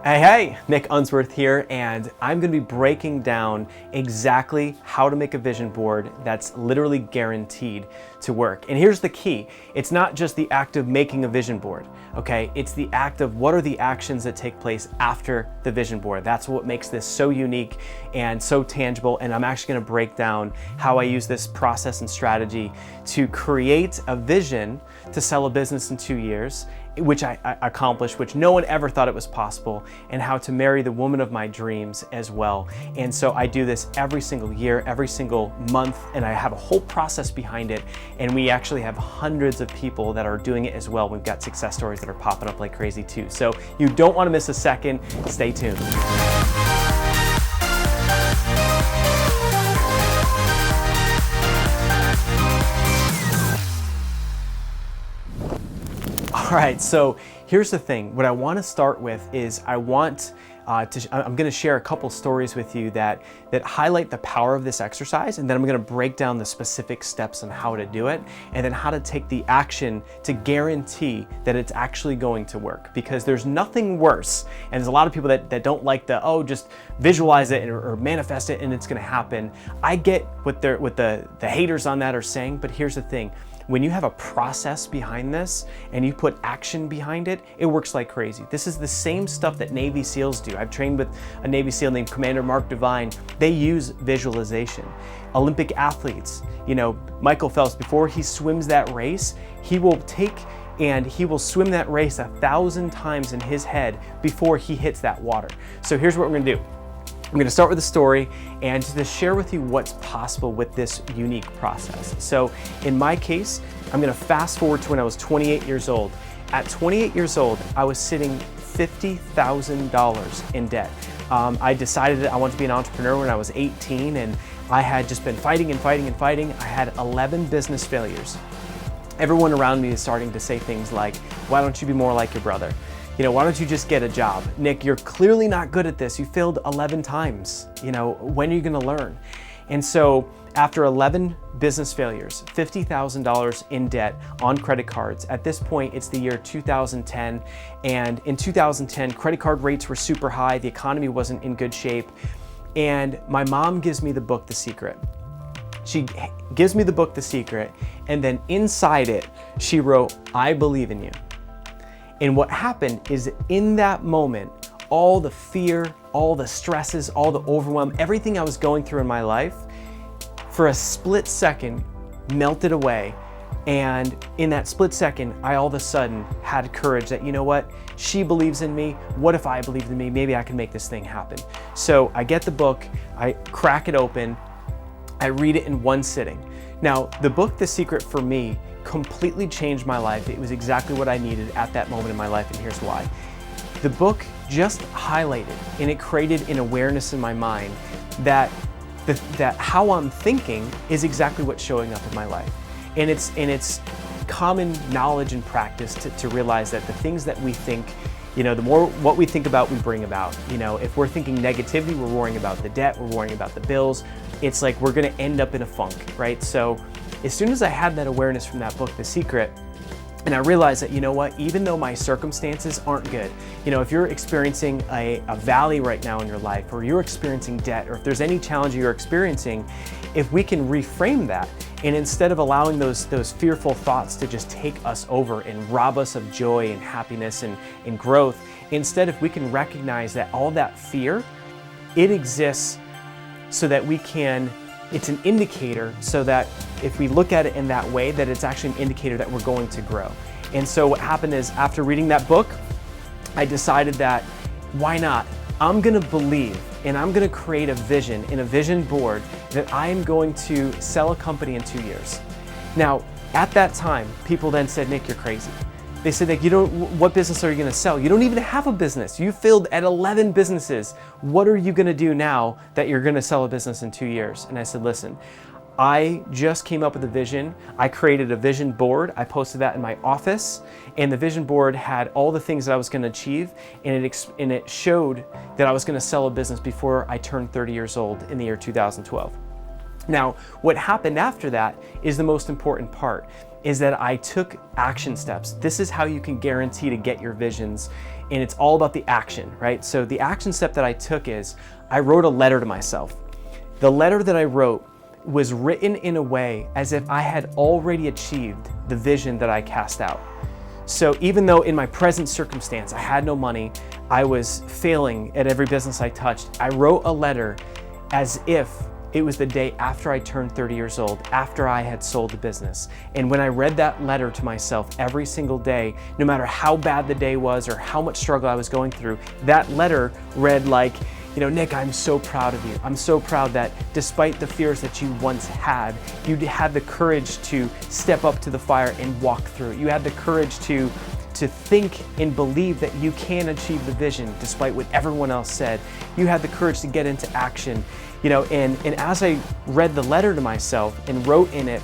Hey, Nick Unsworth here, and I'm going to be breaking down exactly how to make a vision board that's literally guaranteed to work. And here's the key. It's not just the act of making a vision board, okay? It's the act of what are the actions that take place after the vision board. That's what makes this so unique and so tangible, and I'm actually going to break down how I use this process and strategy to create a vision to sell a business in 2 years, which I accomplished, which no one ever thought it was possible, and how to marry the woman of my dreams as well. And so I do this every single year, every single month, and I have a whole process behind it. And we actually have hundreds of people that are doing it as well. We've got success stories that are popping up like crazy too. So you don't want to miss a second. Stay tuned. All right, so here's the thing. What I want to start with is I'm going to share a couple stories with you that highlight the power of this exercise, and then I'm going to break down the specific steps on how to do it, and then how to take the action to guarantee that it's actually going to work. Because there's nothing worse, and there's a lot of people that don't like just visualize it or manifest it and it's going to happen. I get what the haters on that are saying, but here's the thing. When you have a process behind this and you put action behind it, it works like crazy. This is the same stuff that Navy SEALs do. I've trained with a Navy SEAL named Commander Mark Devine. They use visualization. Olympic athletes, Michael Phelps, before he swims that race, he will swim that race 1,000 times in his head before he hits that water. So here's what we're gonna do. I'm going to start with a story and to share with you what's possible with this unique process. So in my case, I'm going to fast forward to when I was 28 years old. At 28 years old, I was sitting $50,000 in debt. I decided that I wanted to be an entrepreneur when I was 18, and I had just been fighting and fighting and fighting. I had 11 business failures. Everyone around me is starting to say things like, why don't you be more like your brother? Why don't you just get a job? Nick, you're clearly not good at this. You failed 11 times. When are you gonna learn? And so after 11 business failures, $50,000 in debt on credit cards, at this point, it's the year 2010. And in 2010, credit card rates were super high. The economy wasn't in good shape. And my mom gives me the book, The Secret. She gives me the book, The Secret. And then inside it, she wrote, I believe in you. And what happened is in that moment, all the fear, all the stresses, all the overwhelm, everything I was going through in my life, for a split second, melted away. And in that split second, I all of a sudden had courage that, what? She believes in me. What if I believed in me? Maybe I can make this thing happen. So I get the book, I crack it open, I read it in one sitting. Now, the book, The Secret, for me, completely changed my life. It was exactly what I needed at that moment in my life, and here's why. The book just highlighted and it created an awareness in my mind that how I'm thinking is exactly what's showing up in my life. And it's common knowledge and practice to realize that the things that we think, the more what we think about, we bring about. If we're thinking negativity, we're worrying about the debt, we're worrying about the bills. It's like we're gonna end up in a funk, right? So as soon as I had that awareness from that book, The Secret, and I realized that, even though my circumstances aren't good, if you're experiencing a valley right now in your life, or you're experiencing debt, or if there's any challenge you're experiencing, if we can reframe that, and instead of allowing those fearful thoughts to just take us over and rob us of joy and happiness and growth, instead if we can recognize that all that fear, it exists so that it's an indicator, so that if we look at it in that way, that it's actually an indicator that we're going to grow. And so what happened is, after reading that book, I decided that, why not? I'm gonna believe, and I'm gonna create a vision in a vision board that I am going to sell a company in 2 years. Now, at that time, people then said, Nick, you're crazy. They said, Nick, what business are you gonna sell? You don't even have a business. You failed at 11 businesses. What are you gonna do now that you're gonna sell a business in 2 years? And I said, listen, I just came up with a vision. I created a vision board. I posted that in my office, and the vision board had all the things that I was gonna achieve, and it showed that I was gonna sell a business before I turned 30 years old in the year 2012. Now, what happened after that is the most important part, is that I took action steps. This is how you can guarantee to get your visions and it's all about the action, right? So the action step that I took is I wrote a letter to myself. The letter that I wrote was written in a way as if I had already achieved the vision that I cast out. So even though in my present circumstance, I had no money, I was failing at every business I touched, I wrote a letter as if it was the day after I turned 30 years old, after I had sold the business. And when I read that letter to myself every single day, no matter how bad the day was or how much struggle I was going through, that letter read like, Nick, I'm so proud of you. I'm so proud that despite the fears that you once had, you had the courage to step up to the fire and walk through it. You had the courage to think and believe that you can achieve the vision despite what everyone else said. You had the courage to get into action. And as I read the letter to myself and wrote in it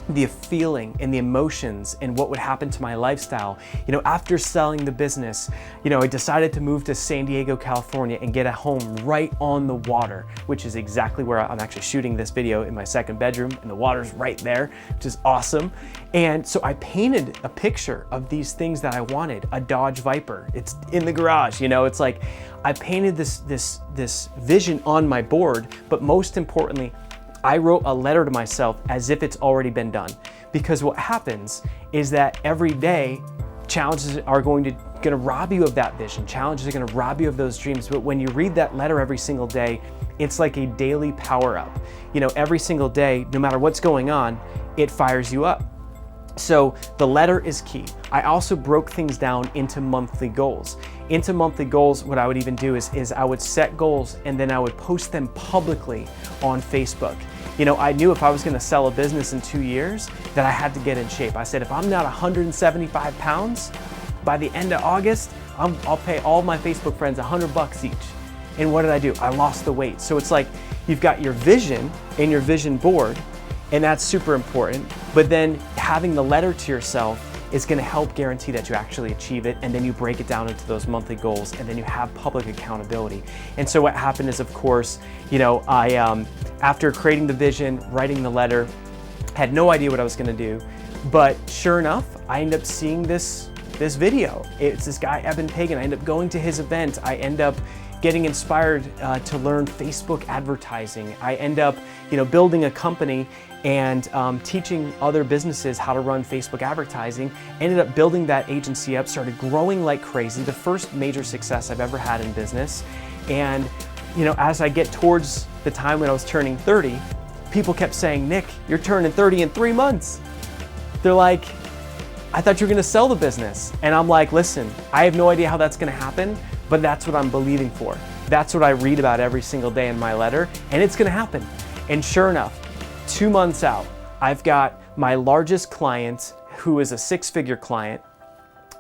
the feeling and the emotions and what would happen to my lifestyle, after selling the business, I decided to move to San Diego, California and get a home right on the water, which is exactly where I'm actually shooting this video, in my second bedroom, and the water's right there, which is awesome. And so I painted a picture of these things that I wanted. A Dodge Viper, it's in the garage, it's like I painted this vision on my board, but most importantly, I wrote a letter to myself as if it's already been done. Because what happens is that every day, challenges are going to rob you of that vision. Challenges are going to rob you of those dreams. But when you read that letter every single day, it's like a daily power up. Every single day, no matter what's going on, it fires you up. So the letter is key. I also broke things down into monthly goals. Into monthly goals, what I would even do is I would set goals and then I would post them publicly on Facebook. I knew if I was going to sell a business in 2 years that I had to get in shape. I said, if I'm not 175 pounds by the end of August, I'll pay all my Facebook friends $100 each. And what did I do? I lost the weight. So it's like you've got your vision and your vision board, and that's super important. But then having the letter to yourself is going to help guarantee that you actually achieve it, and then you break it down into those monthly goals, and then you have public accountability. And so what happened is, of course, I after creating the vision, writing the letter, had no idea what I was going to do, but sure enough, I ended up seeing this video. It's this guy, Eben Pagan. I ended up going to his event. I end up getting inspired to learn Facebook advertising. I end up, building a company and teaching other businesses how to run Facebook advertising. Ended up building that agency up, started growing like crazy, the first major success I've ever had in business. And as I get towards the time when I was turning 30, people kept saying, Nick, you're turning 30 in 3 months. They're like, I thought you were gonna sell the business. And I'm like, listen, I have no idea how that's gonna happen, but that's what I'm believing for. That's what I read about every single day in my letter, and it's gonna happen. And sure enough, 2 months out, I've got my largest client, who is a 6-figure client,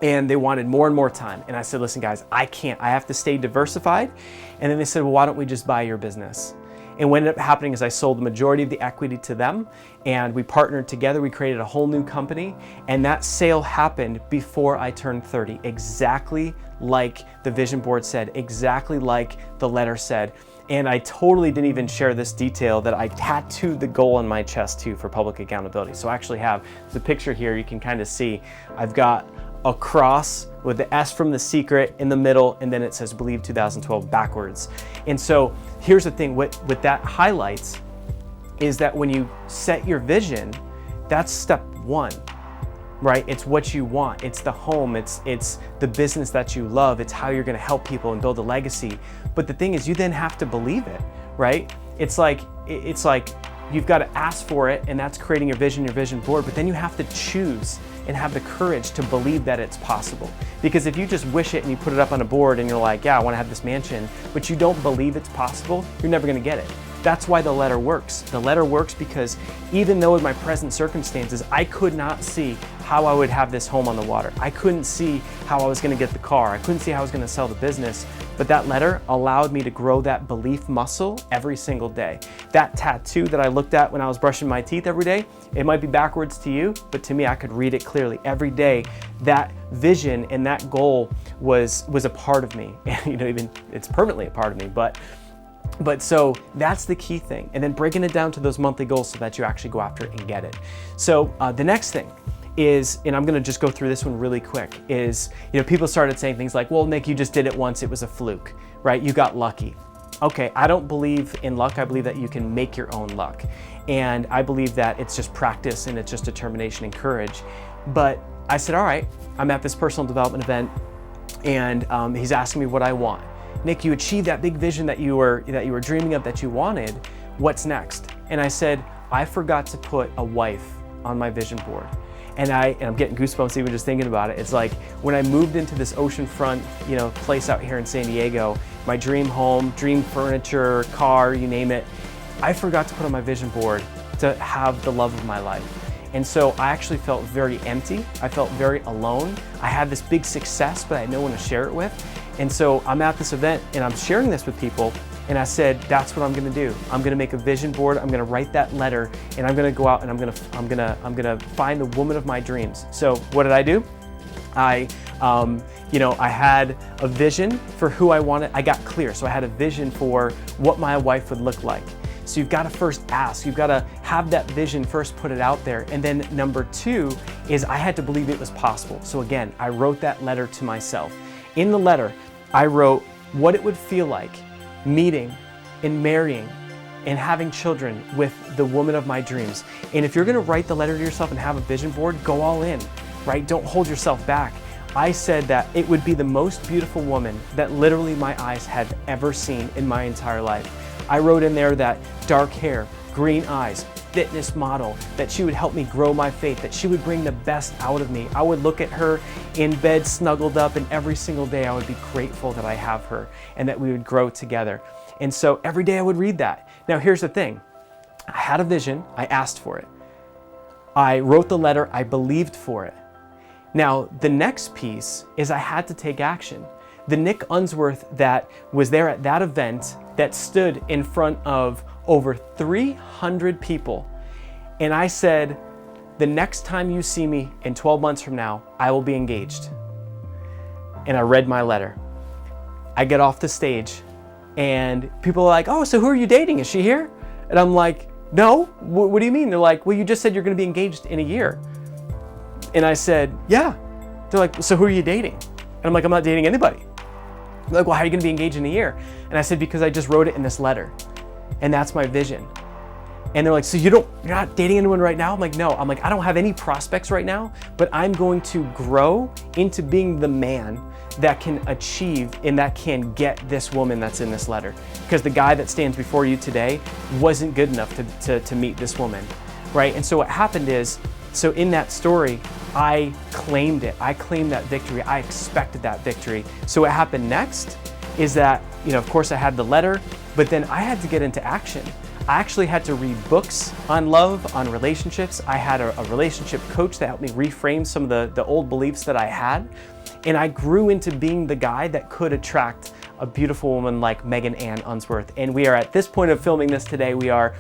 and they wanted more and more time. And I said, listen guys, I can't, I have to stay diversified. And then they said, well, why don't we just buy your business? And what ended up happening is I sold the majority of the equity to them, and we partnered together. We created a whole new company, and that sale happened before I turned 30, exactly like the vision board said, exactly like the letter said. And I totally didn't even share this detail that I tattooed the goal on my chest too for public accountability. So I actually have the picture here. You can kind of see I've got a cross with the S from The Secret in the middle, and then it says Believe 2012 backwards. And so here's the thing, what that highlights is that when you set your vision, that's step one, right? It's what you want, it's the home, it's the business that you love, it's how you're gonna help people and build a legacy. But the thing is, you then have to believe it, right? It's like you've got to ask for it, and that's creating your vision board, but then you have to choose and have the courage to believe that it's possible. Because if you just wish it and you put it up on a board and you're like, yeah, I want to have this mansion, but you don't believe it's possible, you're never going to get it. That's why the letter works. The letter works because even though in my present circumstances, I could not see how I would have this home on the water. I couldn't see how I was going to get the car. I couldn't see how I was going to sell the business. But that letter allowed me to grow that belief muscle every single day. That tattoo that I looked at when I was brushing my teeth every day, it might be backwards to you, but to me, I could read it clearly. Every day, that vision and that goal was a part of me. Even it's permanently a part of me, but so that's the key thing. And then breaking it down to those monthly goals so that you actually go after it and get it. So the next thing is, and I'm gonna just go through this one really quick, is, people started saying things like, well, Nick, you just did it once, it was a fluke, right? You got lucky. Okay, I don't believe in luck. I believe that you can make your own luck. And I believe that it's just practice and it's just determination and courage. But I said, all right, I'm at this personal development event and he's asking me what I want. Nick, you achieved that big vision that you were dreaming of, that you wanted. What's next? And I said, I forgot to put a wife on my vision board. And I'm getting goosebumps even just thinking about it. It's like when I moved into this oceanfront, place out here in San Diego, my dream home, dream furniture, car, you name it, I forgot to put on my vision board to have the love of my life. And so I actually felt very empty. I felt very alone. I had this big success, but I had no one to share it with. And so I'm at this event and I'm sharing this with people. And I said, that's what I'm gonna do. I'm gonna make a vision board. I'm gonna write that letter, and I'm gonna go out and I'm gonna find the woman of my dreams. So what did I do? I had a vision for who I wanted. I got clear. So I had a vision for what my wife would look like. So you've got to first ask. You've got to have that vision first, put it out there. And then number two is I had to believe it was possible. So again, I wrote that letter to myself. In the letter, I wrote what it would feel like meeting and marrying and having children with the woman of my dreams. And if you're gonna write the letter to yourself and have a vision board, go all in, right? Don't hold yourself back. I said that it would be the most beautiful woman that literally my eyes had ever seen in my entire life. I wrote in there that dark hair, green eyes, fitness model, that she would help me grow my faith, that she would bring the best out of me. I would look at her in bed snuggled up, and every single day I would be grateful that I have her and that we would grow together. And so every day I would read that. Now here's the thing. I had a vision, I asked for it. I wrote the letter, I believed for it. Now the next piece is I had to take action. The Nick Unsworth that was there at that event, that stood in front of over 300 people, and I said, the next time you see me in 12 months from now, I will be engaged. And I read my letter. I get off the stage and people are like, oh, so who are you dating? Is she here? And I'm like, no, what do you mean? They're like, well, you just said you're gonna be engaged in a year. And I said, yeah. They're like, so who are you dating? And I'm like, I'm not dating anybody. They're like, well, how are you gonna be engaged in a year? And I said, because I just wrote it in this letter. And that's my vision. And they're like, so you're not dating anyone right now? I'm like, no. I'm like, I don't have any prospects right now, but I'm going to grow into being the man that can achieve and that can get this woman that's in this letter. Because the guy that stands before you today wasn't good enough to meet this woman, right? And so what happened is, so in that story, I claimed it. I claimed that victory. I expected that victory. So what happened next is that, of course I had the letter, but then I had to get into action. I actually had to read books on love, on relationships. I had a relationship coach that helped me reframe some of the old beliefs that I had. And I grew into being the guy that could attract a beautiful woman like Megan Ann Unsworth. And we are at this point of filming this today, we are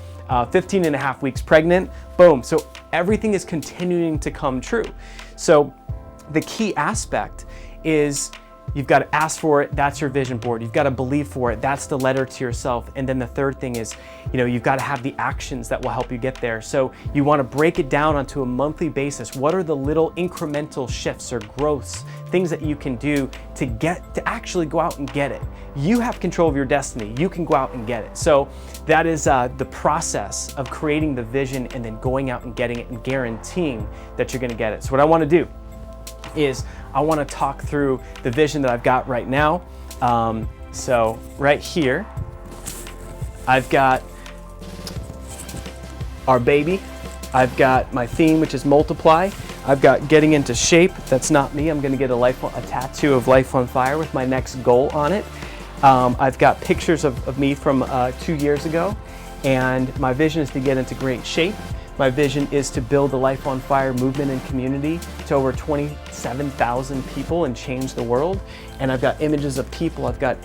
15 and a half weeks pregnant. Boom. So everything is continuing to come true. So the key aspect is you've got to ask for it. That's your vision board. You've got to believe for it. That's the letter to yourself. And then the third thing is, you've got to have the actions that will help you get there. So you want to break it down onto a monthly basis. What are the little incremental shifts or growths, things that you can do to actually go out and get it? You have control of your destiny. You can go out and get it. So that is the process of creating the vision and then going out and getting it and guaranteeing that you're going to get it. So what I want to do is I want to talk through the vision that I've got right now. So right here, I've got our baby. I've got my theme, which is multiply. I've got getting into shape. That's not me. I'm going to get a tattoo of Life on Fire with my next goal on it. I've got pictures of me from 2 years ago, and my vision is to get into great shape. My vision is to build the Life on Fire movement and community to over 27,000 people and change the world. And I've got images of people. I've got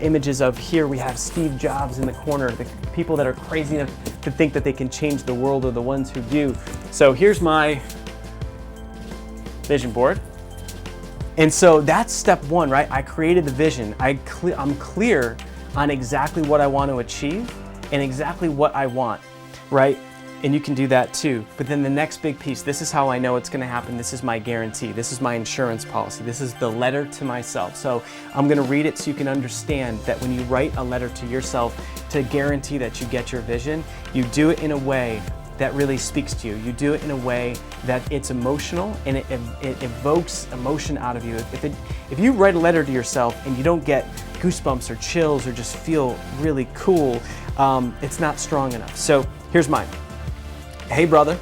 images of here we have Steve Jobs in the corner. The people that are crazy enough to think that they can change the world are the ones who do. So here's my vision board. And so that's step one, right? I created the vision. I'm clear on exactly what I want to achieve and exactly what I want, right? And you can do that too. But then the next big piece, this is how I know it's gonna happen. This is my guarantee. This is my insurance policy. This is the letter to myself. So I'm gonna read it so you can understand that when you write a letter to yourself to guarantee that you get your vision, you do it in a way that really speaks to you. You do it in a way that it's emotional and it evokes emotion out of you. If you write a letter to yourself and you don't get goosebumps or chills or just feel really cool, it's not strong enough. So here's mine. Hey brother,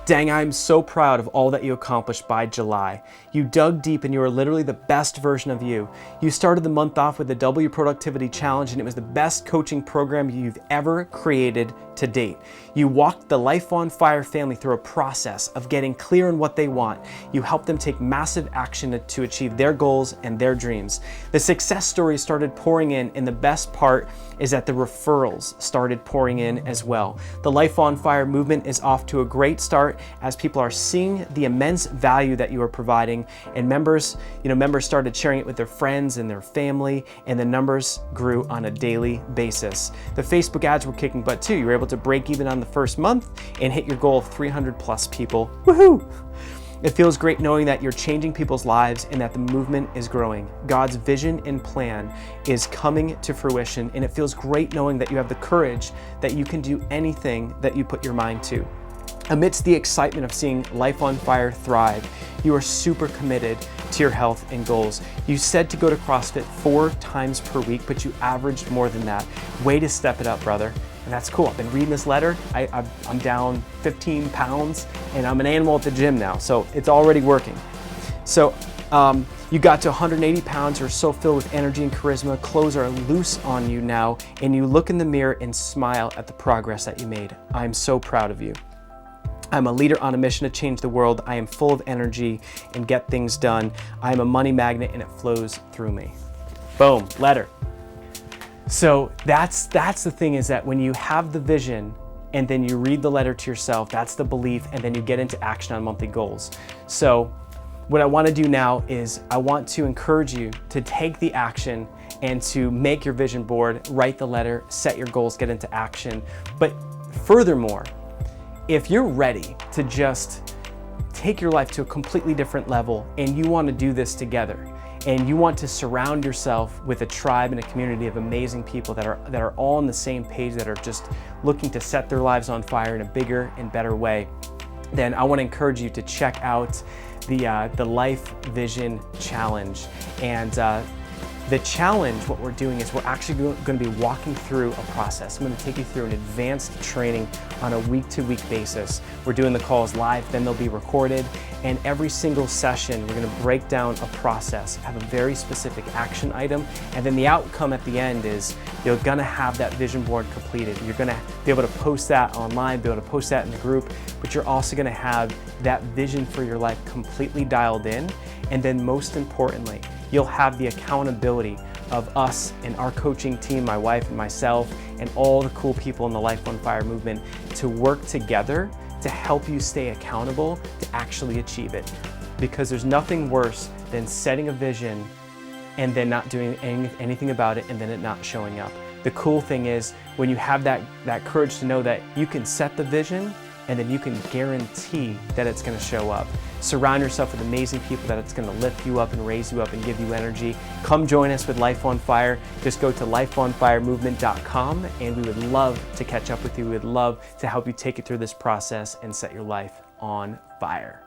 dang, I'm so proud of all that you accomplished by July. You dug deep and you are literally the best version of you. You started the month off with the W Productivity Challenge and it was the best coaching program you've ever created to date. You walked the Life on Fire family through a process of getting clear on what they want. You helped them take massive action to achieve their goals and their dreams. The success stories started pouring in, and the best part is that the referrals started pouring in as well. The Life on Fire movement is off to a great start as people are seeing the immense value that you are providing, and members started sharing it with their friends and their family, and the numbers grew on a daily basis. The Facebook ads were kicking butt too. You were able to break even on the first month and hit your goal of 300 plus people. Woohoo! It feels great knowing that you're changing people's lives and that the movement is growing. God's vision and plan is coming to fruition, and it feels great knowing that you have the courage that you can do anything that you put your mind to. Amidst the excitement of seeing Life on Fire thrive, you are super committed to your health and goals. You said to go to CrossFit 4 times per week, but you averaged more than that. Way to step it up, brother. And that's cool. I've been reading this letter. I'm down 15 pounds and I'm an animal at the gym now, so it's already working. So you got to 180 pounds, you're so filled with energy and charisma, clothes are loose on you now, and you look in the mirror and smile at the progress that you made. I'm so proud of you. I'm a leader on a mission to change the world. I am full of energy and get things done. I am a money magnet and it flows through me. Boom, letter. So that's the thing, is that when you have the vision and then you read the letter to yourself, that's the belief, and then you get into action on monthly goals. So what I want to do now is I want to encourage you to take the action and to make your vision board, write the letter, set your goals, get into action. But furthermore, if you're ready to just take your life to a completely different level and you want to do this together, and you want to surround yourself with a tribe and a community of amazing people that are all on the same page, that are just looking to set their lives on fire in a bigger and better way, then I want to encourage you to check out the Life Vision Challenge. And the challenge, what we're doing is we're actually going to be walking through a process. I'm going to take you through an advanced training on a week-to-week basis. We're doing the calls live, then they'll be recorded, and every single session we're going to break down a process, have a very specific action item, and then the outcome at the end is you're going to have that vision board completed. You're going to be able to post that online, be able to post that in the group, but you're also going to have that vision for your life completely dialed in, and then most importantly, you'll have the accountability of us and our coaching team, my wife and myself, and all the cool people in the Life on Fire movement to work together to help you stay accountable to actually achieve it. Because there's nothing worse than setting a vision and then not doing anything about it and then it not showing up. The cool thing is when you have that courage to know that you can set the vision and then you can guarantee that it's going to show up. Surround yourself with amazing people that it's going to lift you up and raise you up and give you energy. Come join us with Life on Fire. Just go to lifeonfiremovement.com and we would love to catch up with you. We would love to help you take it through this process and set your life on fire.